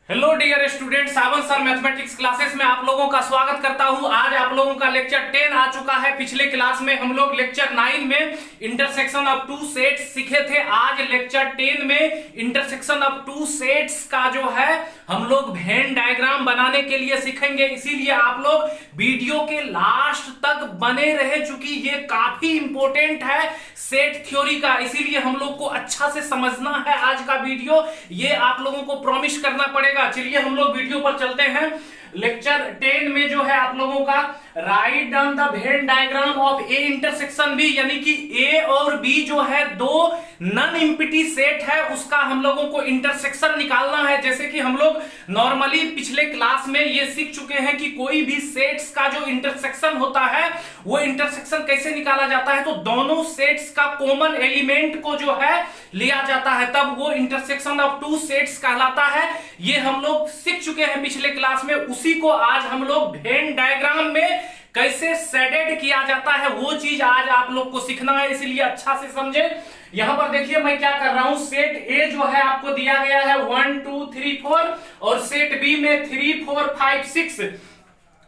Hello dear student, सावन sir mathematics classes में आप लोगों का स्वागत करता हूं। आज आप लोगों का लेक्चर 10 आ चुका है। पिछले क्लास में हम लोग लेक्चर 9 में इंटरसेक्शन ऑफ टू सेट्स सीखे थे। आज लेक्चर 10 में इंटरसेक्शन ऑफ टू सेट्स का जो है हम लोग वेन डायग्राम बनाने के लिए सीखेंगे। इसीलिए आप लोग वीडियो के लास्ट तक बने रहे, चूंकि ये काफी इंपॉर्टेंट है सेट थ्योरी का। इसीलिए हम लोग को अच्छा से समझना है आज का वीडियो, ये आप लोगों को प्रॉमिस करना पड़ेगा। चलिए हम लोग वीडियो पर चलते हैं। लेक्चर 10 में जो है आप लोगों का write down the Venn diagram of A intersection B, यानी कि ए और बी जो है दो नॉन एम्प्टी सेट है, उसका हम लोगों को इंटरसेक्शन निकालना है। जैसे कि हम लोग नॉर्मली पिछले क्लास में ये सीख चुके हैं कि कोई भी सेट्स का जो इंटरसेक्शन होता है वो इंटरसेक्शन कैसे निकाला जाता है, तो दोनों सेट्स का कॉमन एलिमेंट को जो है लिया जाता है, तब वो इंटरसेक्शन ऑफ टू सेट्स कहलाता है। ये हम लोग सीख चुके हैं पिछले क्लास में। उसी को आज हम लोग वेन डायग्राम में कैसे शेडेड किया जाता है वो चीज आज आप लोग को सीखना है, इसलिए अच्छा से समझे। यहां पर देखिए मैं क्या कर रहा हूं, सेट ए जो है आपको दिया गया है 1 2 3 4 और सेट बी में 3 4 5 6,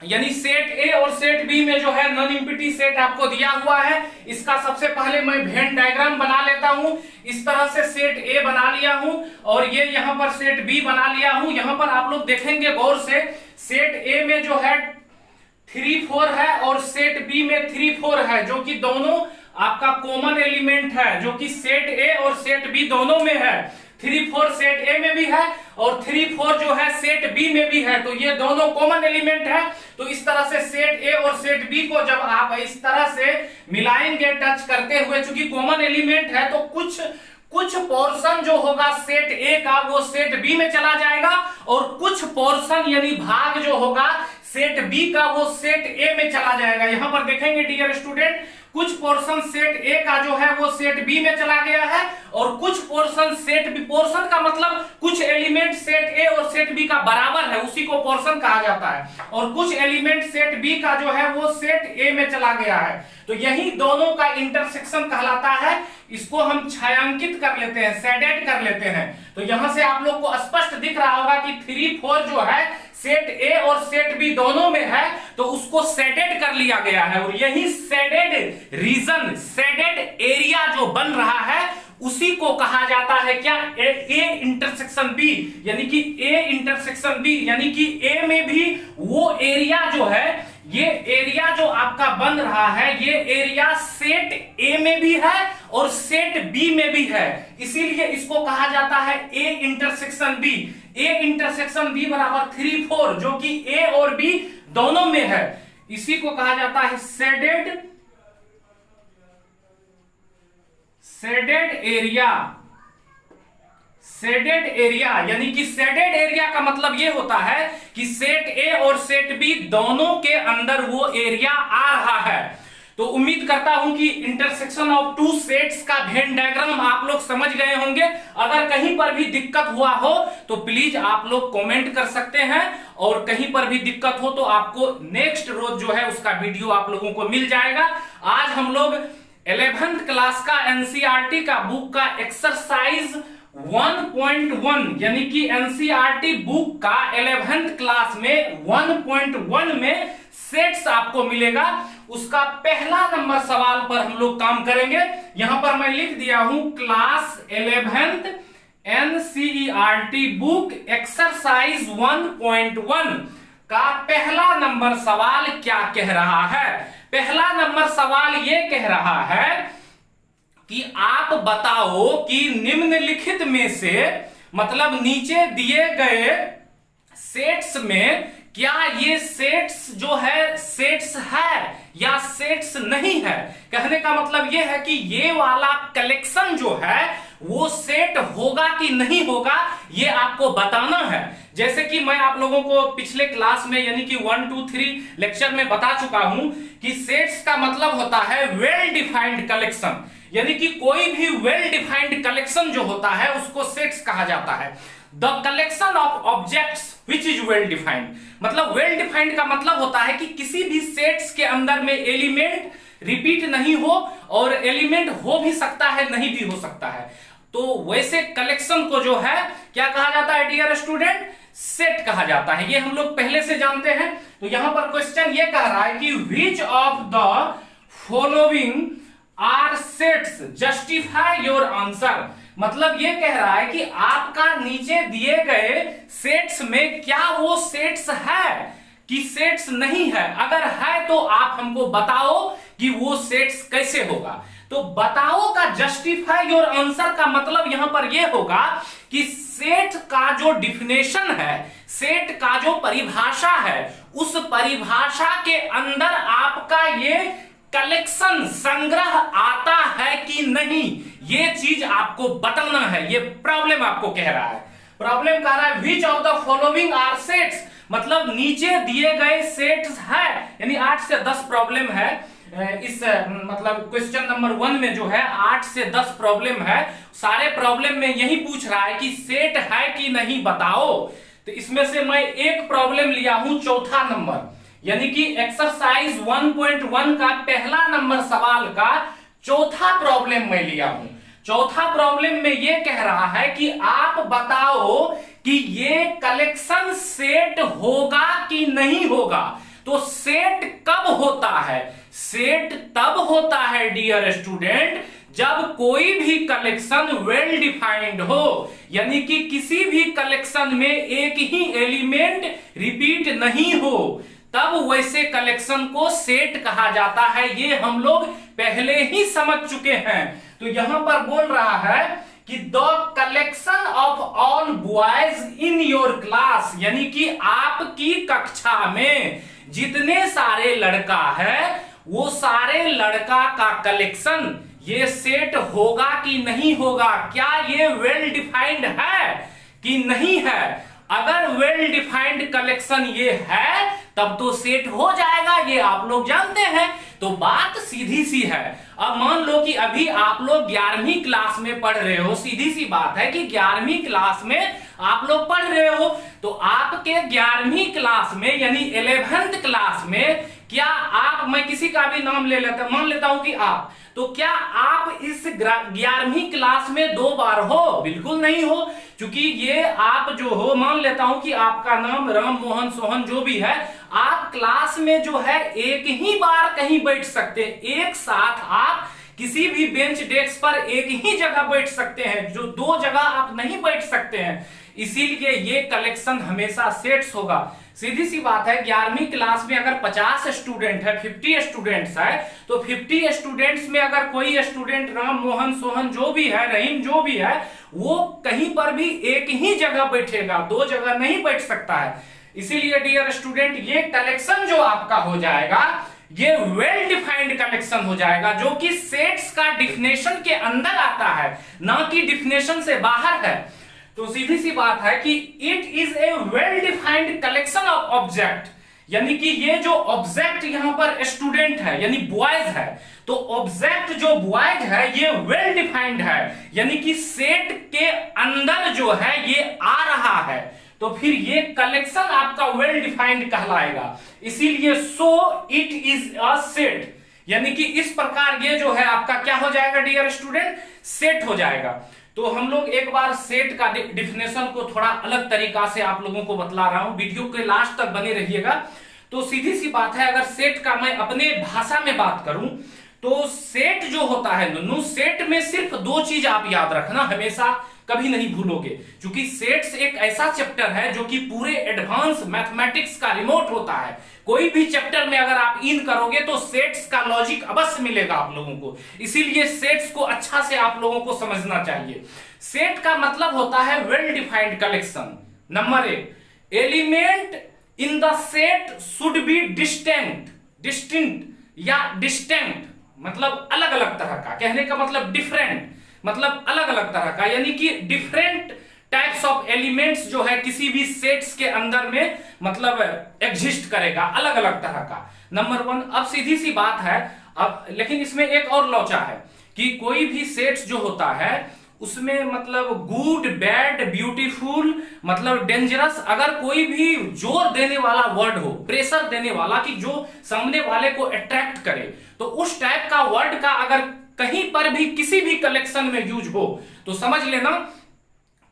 यानी सेट ए और सेट बी में जो है नॉन एम्प्टी सेट आपको दिया हुआ है। इसका सबसे पहले मैं वेन डायग्राम बना लेता हूं। इस तरह से सेट ए बना लिया हूं और ये यहां पर सेट बी बना लिया हूं। यहां पर आप लोग देखेंगे गौर से, सेट ए में जो है 3 4 है और सेट बी में 3 4 है, जो कि दोनों आपका कॉमन एलिमेंट है, जो कि सेट ए और सेट बी दोनों में है। 3 4 सेट ए में भी है और 3 4 जो है सेट बी में भी है, तो ये दोनों कॉमन एलिमेंट है। तो इस तरह से सेट ए और सेट बी को जब आप इस तरह से मिलाएंगे टच करते हुए, चूंकि कॉमन एलिमेंट है तो कुछ पोर्शन जो होगा सेट ए का वो सेट बी में चला जाएगा और कुछ पोर्शन यानी भाग जो होगा सेट बी का वो सेट ए में चला जाएगा। यहां पर देखेंगे डियर स्टूडेंट, कुछ पोर्शन सेट ए का जो है वो सेट बी में चला गया है और कुछ पोर्शन सेट बी, पोर्शन का मतलब कुछ एलिमेंट सेट ए और सेट बी का बराबर है, उसी को पोर्शन कहा जाता है। और कुछ एलिमेंट सेट बी का जो है वो सेट ए में चला गया है, तो यही दोनों का इंटरसेक्शन कहलाता है। इसको हम छायांकित कर लेते हैं, शेडेड कर लेते हैं। तो यहां से आप लोग को स्पष्ट दिख रहा होगा कि 3 4 जो है सेट ए और सेट बी दोनों में है, तो उसको शेडेड कर लिया गया है। और यही शेडेड रीजन, शेडेड एरिया जो बन रहा है उसी को कहा जाता है क्या, ए इंटरसेक्शन बी, यानी कि ए इंटरसेक्शन बी, यानी कि ए में भी वो एरिया जो है, ये एरिया जो आपका बन रहा है, ये एरिया सेट ए में भी है और सेट बी में भी है, इसीलिए इसको कहा जाता है A intersection B. A intersection B बराबर 3 4, जो कि ए और बी दोनों में है, इसी को कहा जाता है शेडेड एरिया। शेडेड एरिया यानी कि शेडेड एरिया का मतलब यह होता है कि सेट ए और सेट बी दोनों के अंदर वो एरिया आ रहा है। तो उम्मीद करता हूं कि इंटरसेक्शन ऑफ टू सेट्स का वेन डायग्राम आप लोग समझ गए होंगे। अगर कहीं पर भी दिक्कत हुआ हो तो प्लीज आप लोग कमेंट कर सकते हैं, और कहीं पर भी दिक्कत हो तो आपको नेक्स्ट रोज जो है उसका वीडियो आप लोगों को मिल जाएगा। आज हम लोग 11th क्लास का एनसीईआरटी का बुक का एक्सरसाइज 1.1 यानी कि एनसीईआरटी बुक का 11th क्लास में 1.1 में सेट्स आपको मिलेगा। उसका पहला नंबर सवाल पर हम लोग काम करेंगे। यहां पर मैं लिख दिया हूं class 11th NCERT book exercise 1.1 का पहला नंबर सवाल क्या कह रहा है। पहला नंबर सवाल यह कह रहा है कि आप बताओ कि निम्नलिखित में से, मतलब नीचे दिए गए सेट्स में क्या ये सेट्स जो है सेट्स है या सेट्स नहीं है। कहने का मतलब यह है कि ये वाला कलेक्शन जो है वो सेट होगा कि नहीं होगा, ये आपको बताना है। जैसे कि मैं आप लोगों को पिछले क्लास में यानी कि 1 2 3 लेक्चर में बता चुका हूं कि सेट्स का मतलब होता है वेल डिफाइंड कलेक्शन, यानी कि कोई भी वेल डिफाइंड कलेक्शन जो होता है उसको सेट्स कहा जाता है। The collection of objects which is well defined, मतलब वेल डिफाइंड का मतलब होता है कि किसी भी सेट्स के अंदर में एलिमेंट रिपीट नहीं हो, और एलिमेंट हो भी सकता है नहीं भी हो सकता है। तो वैसे कलेक्शन को जो है क्या कहा जाता है डियर स्टूडेंट, सेट कहा जाता है। ये हम लोग पहले से जानते हैं। तो यहां पर क्वेश्चन ये कह रहा है कि which of the following are sets, justify your answer. मतलब ये कह रहा है कि आपका नीचे दिए गए सेट्स में क्या वो सेट्स है कि सेट्स नहीं है। अगर है तो आप हमको बताओ कि वो सेट्स कैसे होगा। तो बताओ का जस्टिफाई योर आंसर का मतलब यहां पर यह होगा कि सेट का जो डिफिनेशन है, सेट का जो परिभाषा है, उस परिभाषा के अंदर आपका ये कलेक्शन, संग्रह आता है कि नहीं, ये चीज आपको बताना है। ये प्रॉब्लम आपको कह रहा है। प्रॉब्लम कह रहा है which of the following are sets, मतलब नीचे दिए गए सेट्स है, यानी 8 से 10 प्रॉब्लम है इस मतलब क्वेश्चन नंबर 1 में जो है 8 से 10 प्रॉब्लम है। सारे प्रॉब्लम में यही पूछ रहा है कि सेट है कि नहीं बताओ। तो इसमें से मैं एक प्रॉब्लम लिया हूं चौथा नंबर, यानी कि एक्सरसाइज 1.1 का पहला नंबर सवाल का चौथा प्रॉब्लम मैं लिया हूं। चौथा प्रॉब्लम में यह कह रहा है कि आप बताओ कि ये कलेक्शन सेट होगा कि नहीं होगा। तो सेट कब होता है? सेट तब होता है डियर स्टूडेंट जब कोई भी कलेक्शन वेल डिफाइंड हो, यानी कि किसी भी कलेक्शन में एक ही एलिमेंट रिपीट नहीं हो, तब वैसे कलेक्शन को सेट कहा जाता है। ये हम लोग पहले ही समझ चुके हैं। तो यहां पर बोल रहा है कि the collection of all boys in your class, यानी कि आपकी कक्षा में जितने सारे लड़का है वो सारे लड़का का कलेक्शन ये सेट होगा कि नहीं होगा, क्या ये वेल डिफाइंड है कि नहीं है। अगर वेल डिफाइंड कलेक्शन ये है तब तो सेट हो जाएगा, ये आप लोग जानते हैं। तो बात सीधी सी है। अब मान लो कि अभी आप लोग 11वीं क्लास में पढ़ रहे हो, सीधी सी बात है कि 11वीं क्लास में आप लोग पढ़ रहे हो, तो आपके 11वीं क्लास में यानी 11th क्लास में क्या आप, मैं किसी का भी नाम ले लेता, मान लेता हूं कि आप, तो क्या आप इस 11वीं क्लास में 2 बार हो? बिल्कुल नहीं हो, क्योंकि ये आप जो हो, मान लेता हूं कि आपका नाम राम मोहन सोहन जो भी है, आप क्लास में जो है एक ही बार कहीं बैठ सकते हैं। एक साथ आप किसी भी बेंच डेस्क पर एक ही जगह बैठ सकते हैं, जो 2 जगह आप नहीं बैठ सकते हैं। इसीलिए ये कलेक्शन हमेशा सेट्स होगा। सीधी सी बात है, 11वीं क्लास में अगर 50 स्टूडेंट है, 50 स्टूडेंट्स है, तो 50 स्टूडेंट्स में अगर कोई स्टूडेंट राम मोहन सोहन जो भी है, रहीम जो भी है, वो कहीं पर भी एक ही जगह बैठेगा, 2 जगह नहीं बैठ सकता है। इसीलिए डियर स्टूडेंट ये कलेक्शन जो आपका हो जाएगा ये वेल डिफाइंड कलेक्शन हो जाएगा, जो कि सेट्स का डिफिनेशन के अंदर आता है, ना कि डिफिनेशन से बाहर है। तो सीधी सी बात है कि it is a well defined collection of object, यानी कि ये जो ऑब्जेक्ट यहां पर स्टूडेंट है यानी बॉयज है, तो ऑब्जेक्ट जो बॉयज है ये वेल डिफाइंड है, यानी कि सेट के अंदर जो है ये आ रहा है, तो फिर ये कलेक्शन आपका वेल डिफाइंड कहलाएगा। इसीलिए so it is a set, यानी कि इस प्रकार ये जो है आपका क्या हो जाएगा डियर स्टूडेंट, सेट हो जाएगा। तो हम लोग एक बार सेट का डिफिनेशन को थोड़ा अलग तरीका से आप लोगों को बतला रहा हूं, वीडियो के लास्ट तक बने रहिएगा। तो सीधी सी बात है, अगर सेट का मैं अपने भाषा में बात करूं तो सेट जो होता है नुनू, सेट में सिर्फ 2 चीज आप याद रखना, हमेशा कभी नहीं भूलोगे, क्योंकि सेट्स एक ऐसा चैप्टर है जो कि पूरे एडवांस मैथमेटिक्स का रिमोट होता है। कोई भी चैप्टर में अगर आप इन करोगे तो सेट्स का लॉजिक अवश्य मिलेगा आप लोगों को, इसीलिए सेट्स को अच्छा से आप लोगों को समझना चाहिए। सेट का मतलब होता है well defined collection. Number 1, element in the set should be distinct या डिस्टिंक्ट, मतलब अलग अलग तरह का, कहने का मतलब डिफरेंट, मतलब अलग अलग तरह का, यानी कि डिफरेंट टाइप्स ऑफ एलिमेंट्स जो है किसी भी सेट्स के अंदर में मतलब एग्जिस्ट करेगा, अलग अलग तरह का। नंबर 1। अब सीधी सी बात है, अब लेकिन इसमें एक और लॉचा है कि कोई भी सेट्स जो होता है उसमें मतलब गुड, बैड, ब्यूटीफुल, मतलब डेंजरस, अगर कोई भी जोर देने वाला वर्ड हो, प्रेशर देने वाला कि जो सामने वाले को अट्रैक्ट करे, तो उस टाइप का वर्ड का अगर कहीं पर भी किसी भी कलेक्शन में यूज हो तो समझ लेना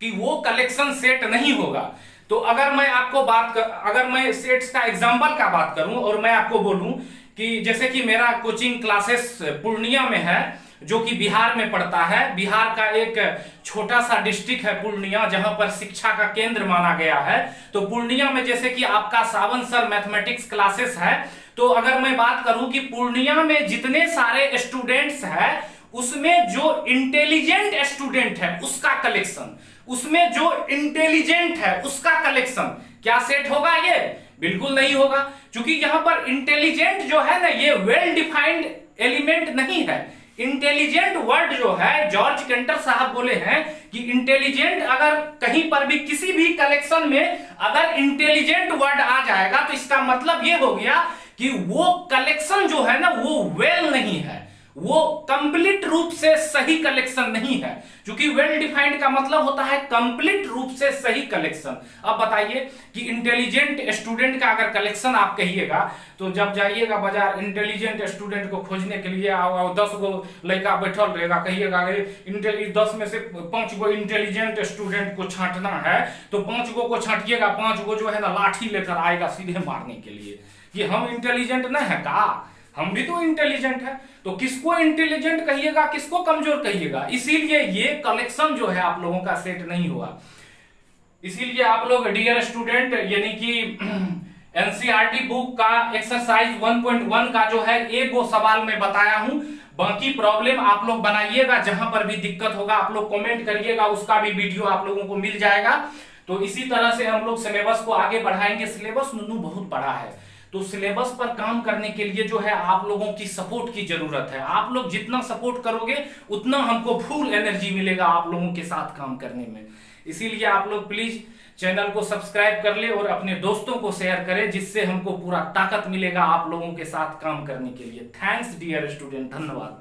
कि वो कलेक्शन सेट नहीं होगा। तो अगर मैं सेट्स का एग्जांपल का बात करूं और मैं आपको बोलूं कि जैसे कि मेरा कोचिंग क्लासेस पूर्णिया में है, जो कि बिहार में पड़ता है। बिहार का एक छोटा सा डिस्ट्रिक्ट है पूर्णिया, जहां पर शिक्षा का केंद्र माना गया है। तो पूर्णिया में जैसे कि आपका सावन सर मैथमेटिक्स क्लासेस है, तो अगर मैं बात करूं कि पूर्णिया में जितने सारे स्टूडेंट्स हैं उसमें जो इंटेलिजेंट स्टूडेंट है उसका कलेक्शन, उसमें जो इंटेलिजेंट है उसका कलेक्शन क्या सेट होगा? ये बिल्कुल नहीं होगा, क्योंकि यहां पर इंटेलिजेंट जो है ना, ये वेल डिफाइंड एलिमेंट नहीं है। इंटेलिजेंट वर्ड जो है, जॉर्ज कैंटर साहब बोले हैं कि इंटेलिजेंट अगर कहीं पर भी किसी भी कलेक्शन में अगर इंटेलिजेंट वर्ड आ जाएगा तो इसका मतलब ये हो गया कि वो कलेक्शन जो है ना वो वेल नहीं है, वो कंप्लीट रूप से सही कलेक्शन नहीं है। क्योंकि वेल डिफाइंड का मतलब होता है कंप्लीट रूप से सही कलेक्शन। अब बताइए कि इंटेलिजेंट स्टूडेंट का अगर कलेक्शन आप कहिएगा, तो जब जाइएगा बाजार इंटेलिजेंट स्टूडेंट को खोजने के लिए 10 गो लड़का बैठल रहेगा, कहिएगा 10 में से 5 गो इंटेलिजेंट स्टूडेंट को छांटना है, तो 5 गो को छांटिएगा, 5 गो जो है ना लाठी लेकर आएगा सीधे मारने के लिए कि हम इंटेलिजेंट नहीं है का, हम भी तो इंटेलिजेंट है। तो किसको इंटेलिजेंट कहिएगा, किसको कमजोर कहिएगा? इसीलिए ये कलेक्शन जो है आप लोगों का सेट नहीं हुआ। इसीलिए आप लोग डियर स्टूडेंट, यानी कि एनसीईआरटी बुक का एक्सरसाइज 1.1 का जो है एक वो सवाल मैं बताया हूं, बाकी प्रॉब्लम आप लोग बनाइएगा। जहां पर भी दिक्कत होगा आप लोग कमेंट करिएगा, उसका भी वीडियो आप लोगों को मिल जाएगा। तो इसी तरह से हम लोग सिलेबस को आगे बढ़ाएंगे। सिलेबस नुनू बहुत बड़ा है, तो सिलेबस पर काम करने के लिए जो है आप लोगों की सपोर्ट की जरूरत है। आप लोग जितना सपोर्ट करोगे उतना हमको फुल एनर्जी मिलेगा आप लोगों के साथ काम करने में। इसीलिए आप लोग प्लीज चैनल को सब्सक्राइब कर ले और अपने दोस्तों को शेयर करें, जिससे हमको पूरा ताकत मिलेगा आप लोगों के साथ काम करने के लिए। थैंक्स डियर स्टूडेंट, धन्यवाद।